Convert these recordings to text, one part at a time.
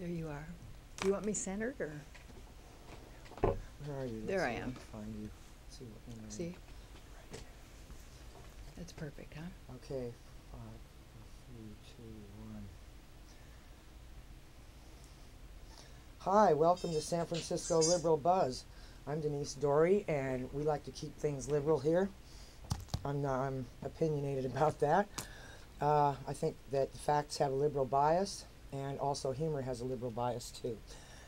There you are. Do you want me centered or? Where are you? There I see if am. can find you. See what you know. See? That's perfect, huh? Okay. 5, 3, 2, 1. Hi, welcome to San Francisco Liberal Buzz. I'm Denise Dory, and we like to keep things liberal here. I'm opinionated about that. I think that the facts have a liberal bias, and also humor has a liberal bias too.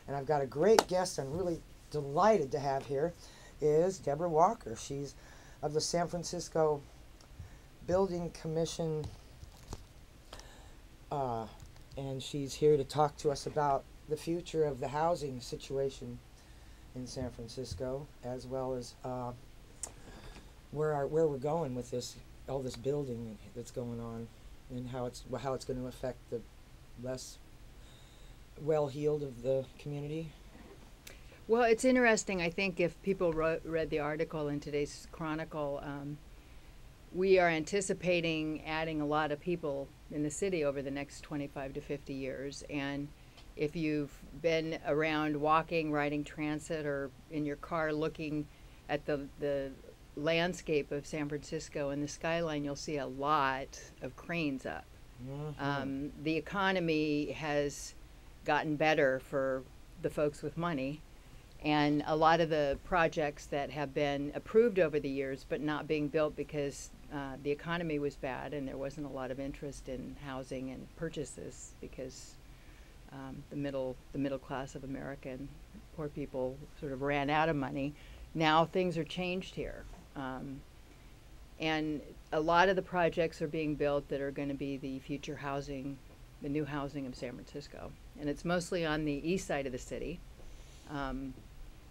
And I've got a great guest I'm really delighted to have here, is Debra Walker. She's of the San Francisco Building Commission, and she's here to talk to us about the future of the housing situation in San Francisco, as well as where we're going with all this building that's going on, and how it's going to affect the less well-heeled of the community. Well, it's interesting. I think if people read the article in today's Chronicle, we are anticipating adding a lot of people in the city over the next 25 to 50 years. And if you've been around walking, riding transit, or in your car looking at the landscape of San Francisco and the skyline, you'll see a lot of cranes up. Mm-hmm. The economy has gotten better for the folks with money, and a lot of the projects that have been approved over the years but not being built because the economy was bad and there wasn't a lot of interest in housing and purchases because the middle class of America and poor people sort of ran out of money. Now things are changed here. And a lot of the projects are being built that are going to be the future housing, the new housing of San Francisco. And it's mostly on the east side of the city.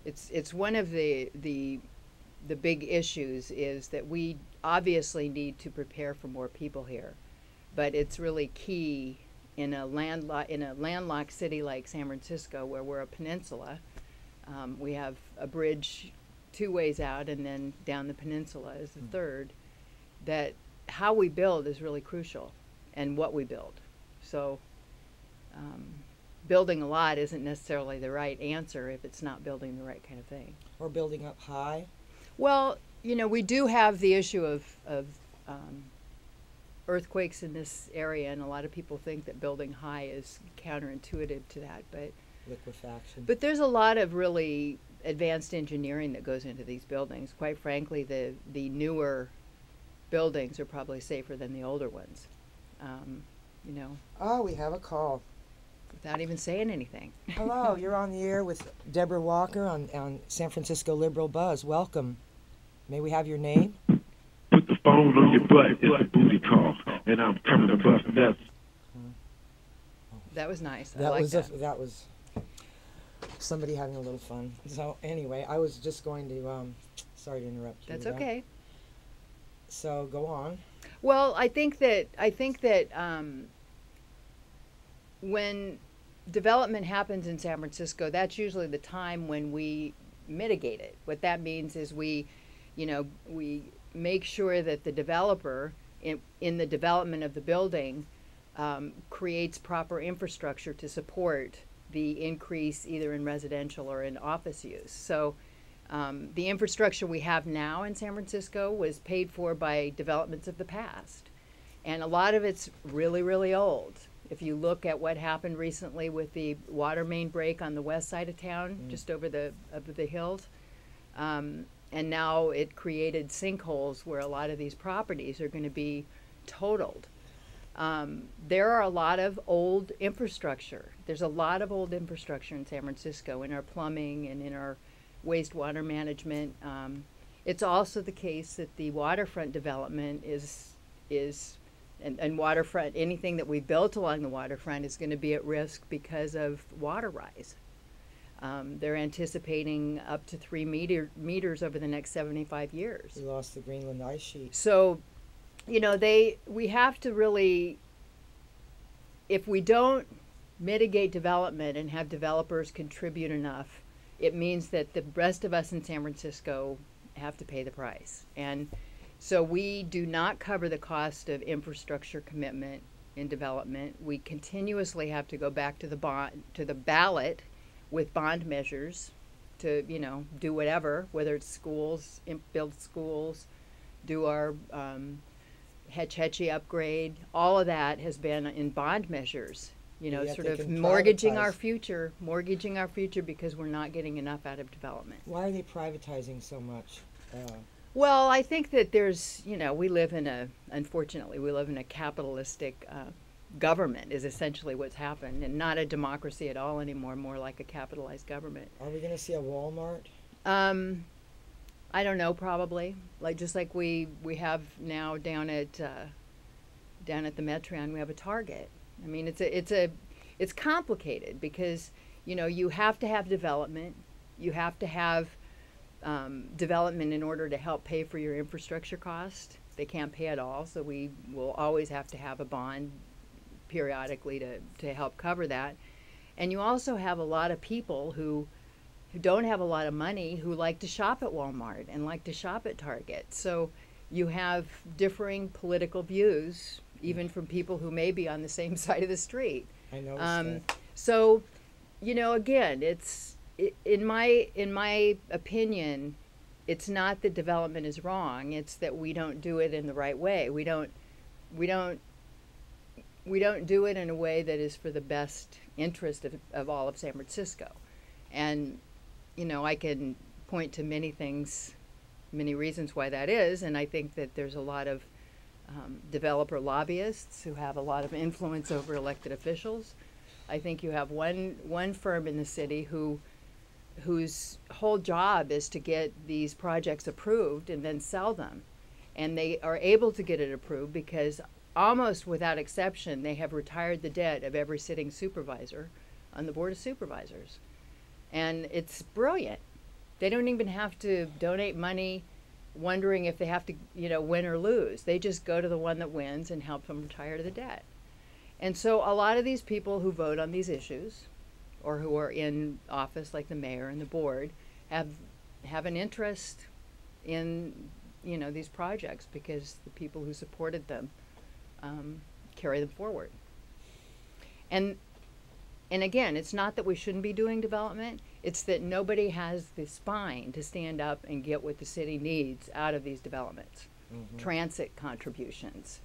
It's one of the big issues is that we obviously need to prepare for more people here. But it's really key in a landlocked city like San Francisco, where we're a peninsula. We have a bridge 2 ways out, and then down the peninsula is the third, that how we build is really crucial, and what we build. So building a lot isn't necessarily the right answer if it's not building the right kind of thing. Or building up high? Well, you know, we do have the issue of earthquakes in this area, and a lot of people think that building high is counterintuitive to that, but liquefaction. But there's a lot of really advanced engineering that goes into these buildings. Quite frankly, the newer buildings are probably safer than the older ones. You know. Oh, we have a call. Without even saying anything. Hello, you're on the air with Debra Walker on San Francisco Liberal Buzz. Welcome. May we have your name? Put the phone on your butt. It's a booty call, and I'm coming to bust nuts. That was nice. That was somebody having a little fun. So anyway, I was just going to. Sorry to interrupt you. That's okay. So go on. Well, I think that when development happens in San Francisco, that's usually the time when we mitigate it. What that means is we make sure that the developer in the development of the building creates proper infrastructure to support the increase either in residential or in office use. So the infrastructure we have now in San Francisco was paid for by developments of the past. And a lot of it's really, really old. If you look at what happened recently with the water main break on the west side of town, just over the hills, and now it created sinkholes where a lot of these properties are going to be totaled. There are a lot of old infrastructure. There's a lot of old infrastructure in San Francisco, in our plumbing and in our wastewater management. It's also the case that the waterfront development and waterfront, anything that we built along the waterfront is going to be at risk because of water rise. They're anticipating up to 3 meters over the next 75 years. We lost the Greenland ice sheet. So, you know, we have to really, if we don't mitigate development and have developers contribute enough, it means that the rest of us in San Francisco have to pay the price. And so we do not cover the cost of infrastructure commitment in development. We continuously have to go back to the ballot with bond measures to, do whatever, whether it's schools, build schools, do our Hetch Hetchy upgrade. All of that has been in bond measures, Yet sort they of can mortgaging privatize. our future because we're not getting enough out of development. Why are they privatizing so much? Well, I think that there's, unfortunately, we live in a capitalistic government is essentially what's happened, and not a democracy at all anymore, more like a capitalized government. Are we going to see a Walmart? I don't know, probably. Just like we have now down at the Metron, we have a Target. I mean, it's complicated because, you have to have development. You have to have development in order to help pay for your infrastructure cost. They can't pay it all, so we will always have to have a bond periodically to help cover that. And you also have a lot of people who don't have a lot of money who like to shop at Walmart and like to shop at Target. So you have differing political views, even from people who may be on the same side of the street. I noticed that. So, again, in my opinion, it's not that development is wrong. It's that we don't do it in the right way. We don't do it in a way that is for the best interest of all of San Francisco. And, I can point to many things, many reasons why that is. And I think that there's a lot of developer lobbyists who have a lot of influence over elected officials. I think you have one firm in the city whose whole job is to get these projects approved and then sell them. And they are able to get it approved because almost without exception, they have retired the debt of every sitting supervisor on the Board of Supervisors. And it's brilliant. They don't even have to donate money wondering if they have to, win or lose. They just go to the one that wins and help them retire the debt. And so a lot of these people who vote on these issues or who are in office like the mayor and the board have an interest in, these projects because the people who supported them carry them forward. And again, it's not that we shouldn't be doing development. It's that nobody has the spine to stand up and get what the city needs out of these developments. Mm-hmm. Transit contributions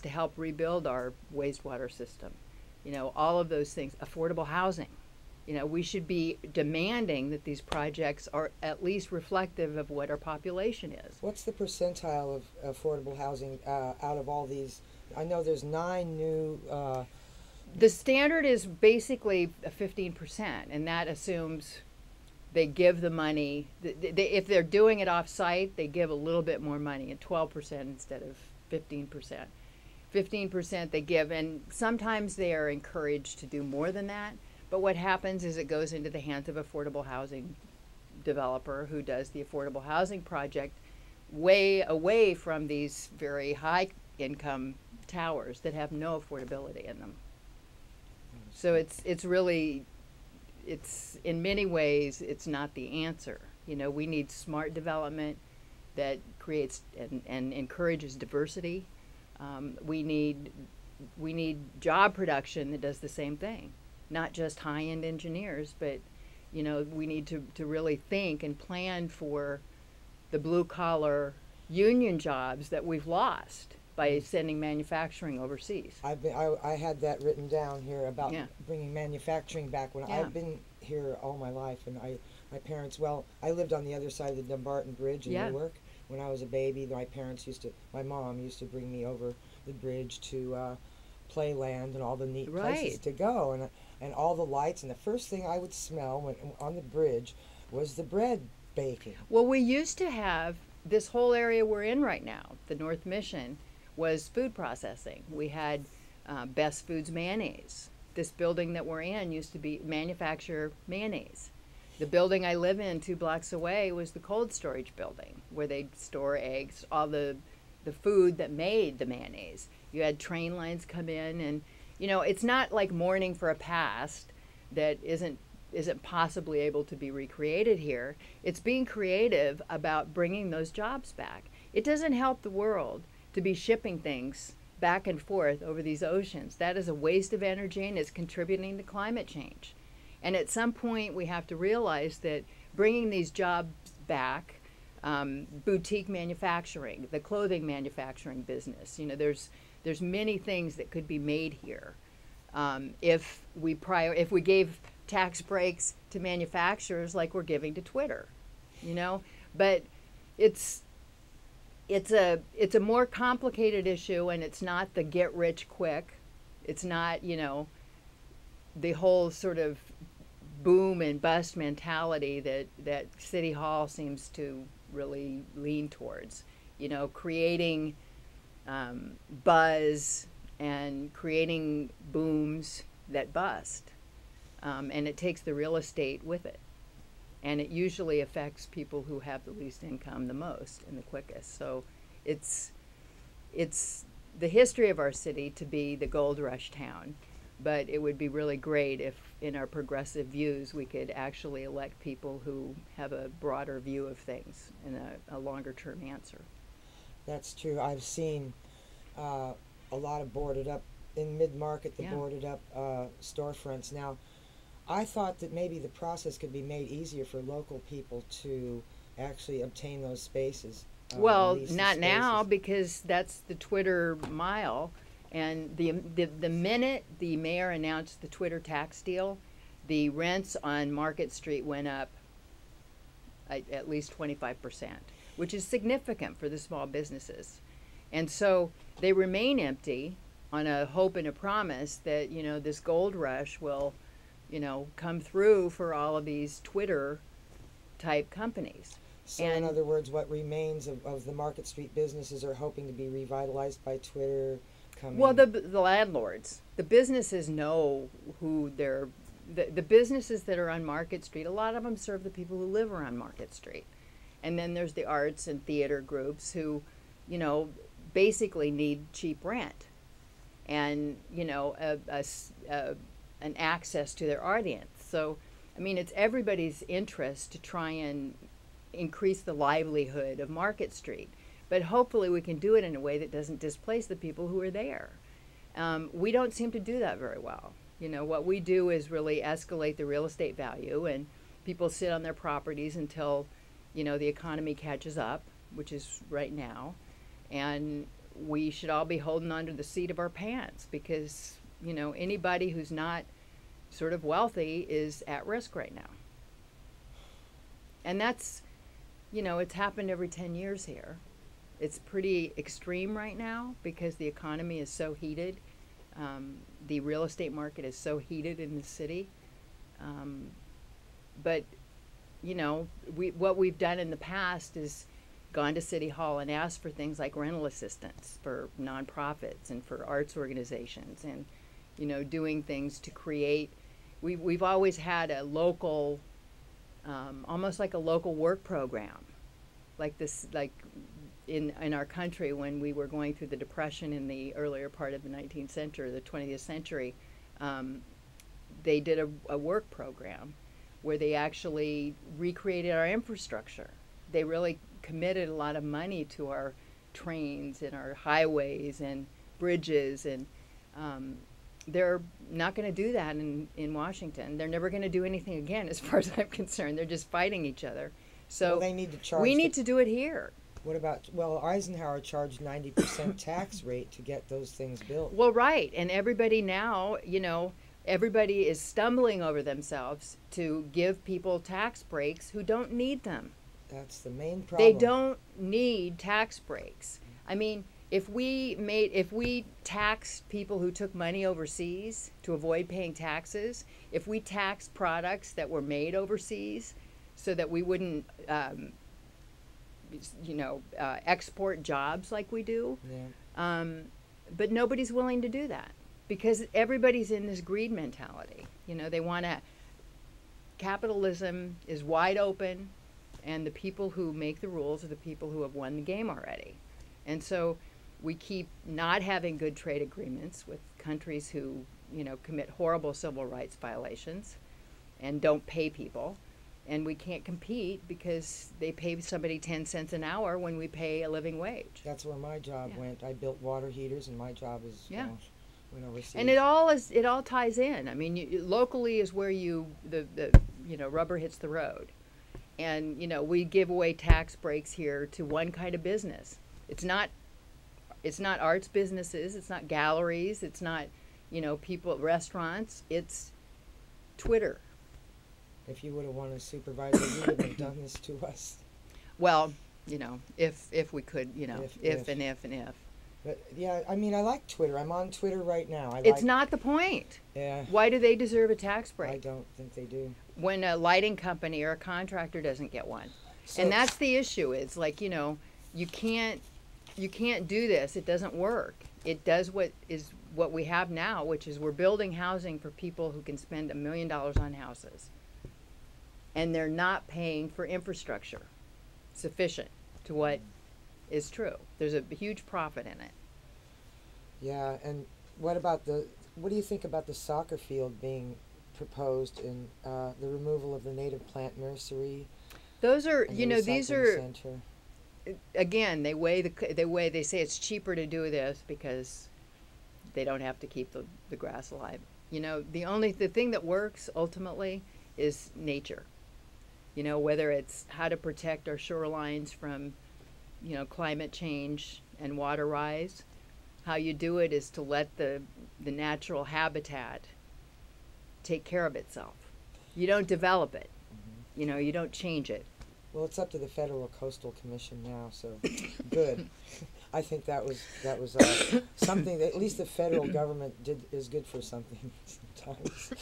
to help rebuild our wastewater system. All of those things. Affordable housing. We should be demanding that these projects are at least reflective of what our population is. What's the percentile of affordable housing out of all these? I know there's 9 new... The standard is basically a 15%, and that assumes they give the money. If they're doing it off-site, they give a little bit more money, at 12% instead of 15%. 15% they give, and sometimes they are encouraged to do more than that. But what happens is it goes into the hands of affordable housing developer who does the affordable housing project way away from these very high-income towers that have no affordability in them. So it's really, in many ways, it's not the answer. We need smart development that creates and encourages diversity. We need job production that does the same thing, not just high-end engineers, but we need to really think and plan for the blue-collar union jobs that we've lost by sending manufacturing overseas. I had that written down here about bringing manufacturing back. I've been here all my life, and my parents, I lived on the other side of the Dumbarton Bridge in Newark. When I was a baby, my mom used to bring me over the bridge to Playland and all the neat places to go, and all the lights. And the first thing I would smell when on the bridge was the bread baking. Well, we used to have this whole area we're in right now, the North Mission, was food processing. We had Best Foods mayonnaise. This building that we're in used to be manufacture mayonnaise. The building I live in 2 blocks away was the cold storage building where they'd store eggs, all the food that made the mayonnaise. You had train lines come in, and it's not like mourning for a past that isn't possibly able to be recreated here. It's being creative about bringing those jobs back. It doesn't help the world to be shipping things back and forth over these oceans. That is a waste of energy, and it's contributing to climate change. And at some point, we have to realize that bringing these jobs back, boutique manufacturing, the clothing manufacturing business, there's many things that could be made here. If we gave tax breaks to manufacturers like we're giving to Twitter, but it's a more complicated issue, and it's not the get rich quick. It's not, the whole sort of boom and bust mentality that City Hall seems to really lean towards, creating buzz and creating booms that bust. And it takes the real estate with it. And it usually affects people who have the least income the most and the quickest. So it's the history of our city to be the gold rush town. But it would be really great if in our progressive views we could actually elect people who have a broader view of things and a longer term answer. That's true. I've seen a lot of boarded up in mid-market, boarded up storefronts. Now, I thought that maybe the process could be made easier for local people to actually obtain those spaces. Well, not now, because that's the Twitter mile. And the minute the mayor announced the Twitter tax deal, the rents on Market Street went up at least 25%, which is significant for the small businesses. And so they remain empty on a hope and a promise that, this gold rush will, come through for all of these Twitter type companies. So in other words, what remains of the Market Street businesses are hoping to be revitalized by Twitter. Well, the landlords, the businesses know who the businesses that are on Market Street, a lot of them serve the people who live around Market Street. And then there's the arts and theater groups who, basically need cheap rent and, an access to their audience. So, it's everybody's interest to try and increase the livelihood of Market Street. But hopefully we can do it in a way that doesn't displace the people who are there. We don't seem to do that very well. What we do is really escalate the real estate value, and people sit on their properties until, the economy catches up, which is right now. And we should all be holding onto the seat of our pants because, anybody who's not sort of wealthy is at risk right now. And that's, it's happened every 10 years here. It's pretty extreme right now because the economy is so heated. The real estate market is so heated in the city. But, what we've done in the past is gone to City Hall and asked for things like rental assistance for nonprofits and for arts organizations and, doing things to create. We've always had a local, almost like a local work program, like this, like in our country when we were going through the Depression in the earlier part of the 19th century, the 20th century. They did a work program where they actually recreated our infrastructure. They really committed a lot of money to our trains and our highways and bridges, and they're not going to do that in Washington. They're never going to do anything again, as far as I'm concerned. They're just fighting each other. So they need to charge. We need to do it here. What about, Eisenhower charged 90% tax rate to get those things built. Well, right. And everybody now, everybody is stumbling over themselves to give people tax breaks who don't need them. That's the main problem. They don't need tax breaks. If we taxed people who took money overseas to avoid paying taxes, if we taxed products that were made overseas so that we wouldn't, export jobs like we do. Yeah. But nobody's willing to do that because everybody's in this greed mentality. They want to, capitalism is wide open, and the people who make the rules are the people who have won the game already. And so we keep not having good trade agreements with countries who, commit horrible civil rights violations and don't pay people. and we can't compete because they pay somebody 10 cents an hour when we pay a living wage. That's where my job Yeah. went. I built water heaters, and my job is Yeah. went overseas. And it all ties in. I mean, locally is where the rubber hits the road. And we give away tax breaks here to one kind of business. It's not arts businesses, it's not galleries, it's not people, restaurants, it's Twitter. If you would have wanted a supervisor, you wouldn't have done this to us. Well, if we could, if. But yeah, I mean, I like Twitter. I'm on Twitter right now. It's not the point. Yeah. Why do they deserve a tax break? I don't think they do. When a lighting company or a contractor doesn't get one. So, And that's the issue. It's like, you can't do this. It doesn't work. It does what we have now, which is we're building housing for people who can spend $1 million on houses. And they're not paying for infrastructure sufficient to what is true. There's a huge profit in it. Yeah, and what do you think about the soccer field being proposed in the removal of the native plant nursery? Those are, and the these recycling are, center? again, they say it's cheaper to do this because they don't have to keep the grass alive. The thing that works ultimately is nature. Whether it's how to protect our shorelines from, climate change and water rise. How you do it is to let the natural habitat take care of itself. You don't develop it. Mm-hmm. You don't change it. Well, it's up to the Federal Coastal Commission now, so good. I think that was something that at least the federal government is good for something sometimes.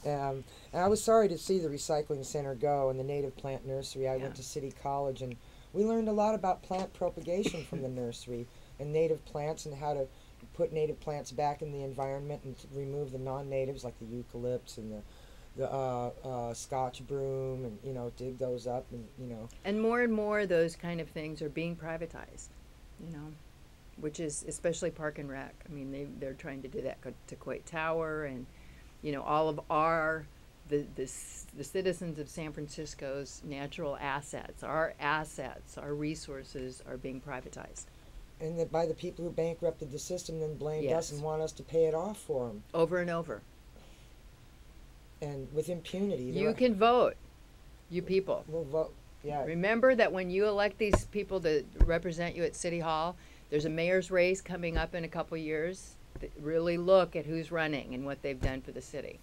And I was sorry to see the recycling center go and the native plant nursery. I went to City College, and we learned a lot about plant propagation from the nursery and native plants and how to put native plants back in the environment and to remove the non-natives like the eucalypts and the Scotch broom, and dig those up, And more those kind of things are being privatized, which is especially Park and Rec. I mean, they're trying to do that to Coit Tower, and all of the citizens of San Francisco's natural assets, our resources are being privatized. And that by the people who bankrupted the system, then blamed Yes. us and want us to pay it off for them. Over and over. And with impunity. You can vote, you people. We'll vote. Yeah. Remember that when you elect these people to represent you at City Hall, there's a mayor's race coming up in a couple years. Really look at who's running and what they've done for the city.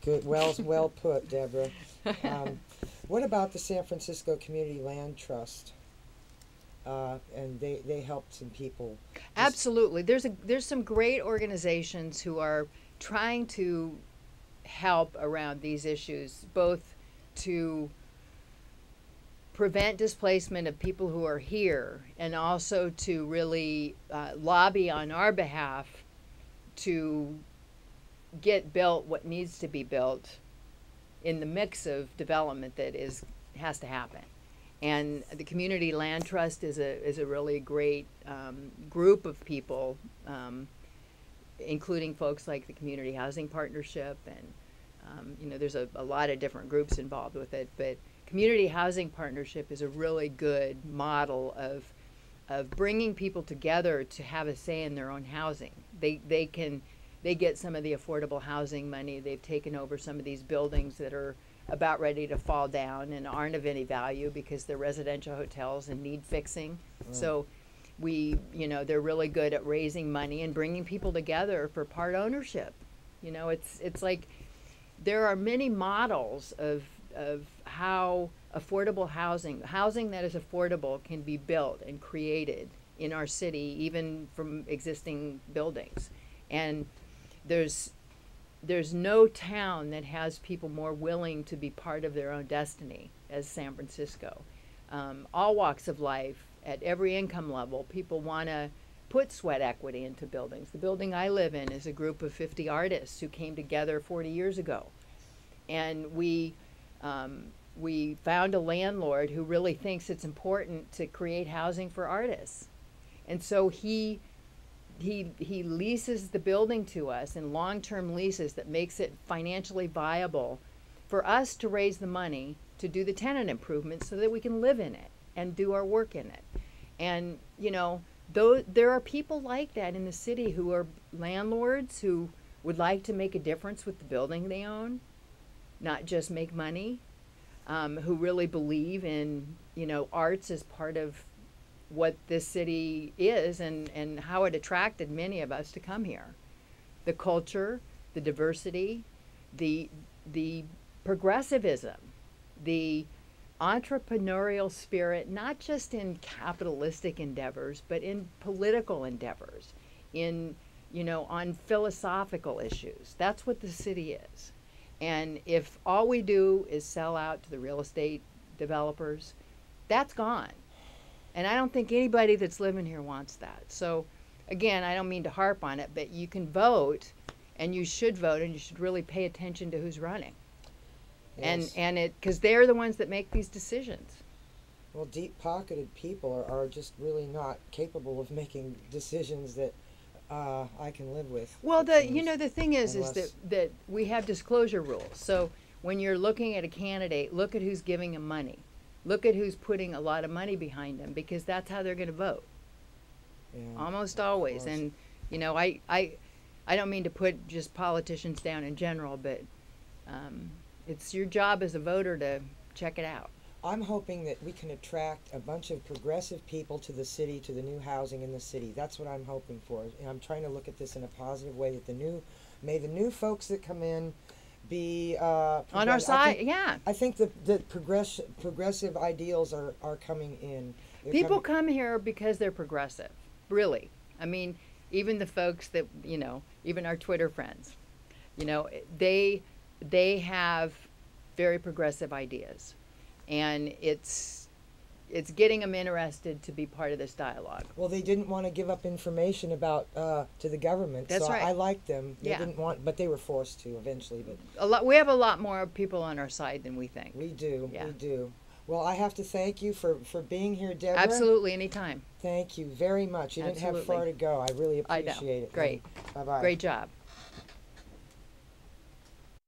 Good. Well put, Deborah. What about the San Francisco Community Land Trust? And they helped some people. Absolutely. There's some great organizations who are trying to help around these issues, both to prevent displacement of people who are here and also to really lobby on our behalf to get built what needs to be built in the mix of development that has to happen. And the Community Land Trust is a really great group of people, including folks like the Community Housing Partnership, and there's a lot of different groups involved with it. But Community Housing Partnership is a really good model of bringing people together to have a say in their own housing. They get some of the affordable housing money. They've taken over some of these buildings that are about ready to fall down and aren't of any value because they're residential hotels and need fixing. So they're really good at raising money and bringing people together for part ownership. It's like there are many models of how affordable housing that is affordable can be built and created in our city, even from existing buildings. And there's no town that has people more willing to be part of their own destiny as San Francisco. All walks of life, at every income level, people want to put sweat equity into buildings. The building I live in is a group of 50 artists who came together 40 years ago. And we found a landlord who really thinks it's important to create housing for artists. And so he leases the building to us in long-term leases that makes it financially viable for us to raise the money to do the tenant improvements so that we can live in it and do our work in it. And, you know, though there are people like that in the city who are landlords who would like to make a difference with the building they own, not just make money, who really believe in, you know, arts as part of what this city is and how it attracted many of us to come here. The culture, the diversity, the progressivism, the entrepreneurial spirit, not just in capitalistic endeavors, but in political endeavors, in, you know, on philosophical issues. That's what the city is. And if all we do is sell out to the real estate developers, that's gone. And I don't think anybody that's living here wants that. So again, I don't mean to harp on it, but you can vote, and you should vote, and you should really pay attention to who's running. Yes. And it, because they're the ones that make these decisions. Well, deep-pocketed people are just really not capable of making decisions that I can live with. Well, you know, the thing is that we have disclosure rules. So when you're looking at a candidate, look at who's giving them money. Look at who's putting a lot of money behind them, because that's how they're going to vote. Yeah, almost always. And, you know, I don't mean to put just politicians down in general, but it's your job as a voter to check it out. I'm hoping that we can attract a bunch of progressive people to the city, to the new housing in the city. That's what I'm hoping for. And I'm trying to look at this in a positive way, that may the new folks that come in be on our side. Yeah, I think that progressive ideals are coming in. People come here because they're progressive, really. I mean, even the folks that, you know, even our Twitter friends, you know, they have very progressive ideas, and it's getting them interested to be part of this dialogue. Well, they didn't want to give up information about to the government. That's so right. I liked them. They yeah. didn't want, but they were forced to eventually. But we have a lot more people on our side than we think. We do. Yeah. We do. Well, I have to thank you for being here, Debra. Absolutely, anytime. Thank you very much. You didn't have far to go. I really appreciate it. Great. Bye-bye. Great job.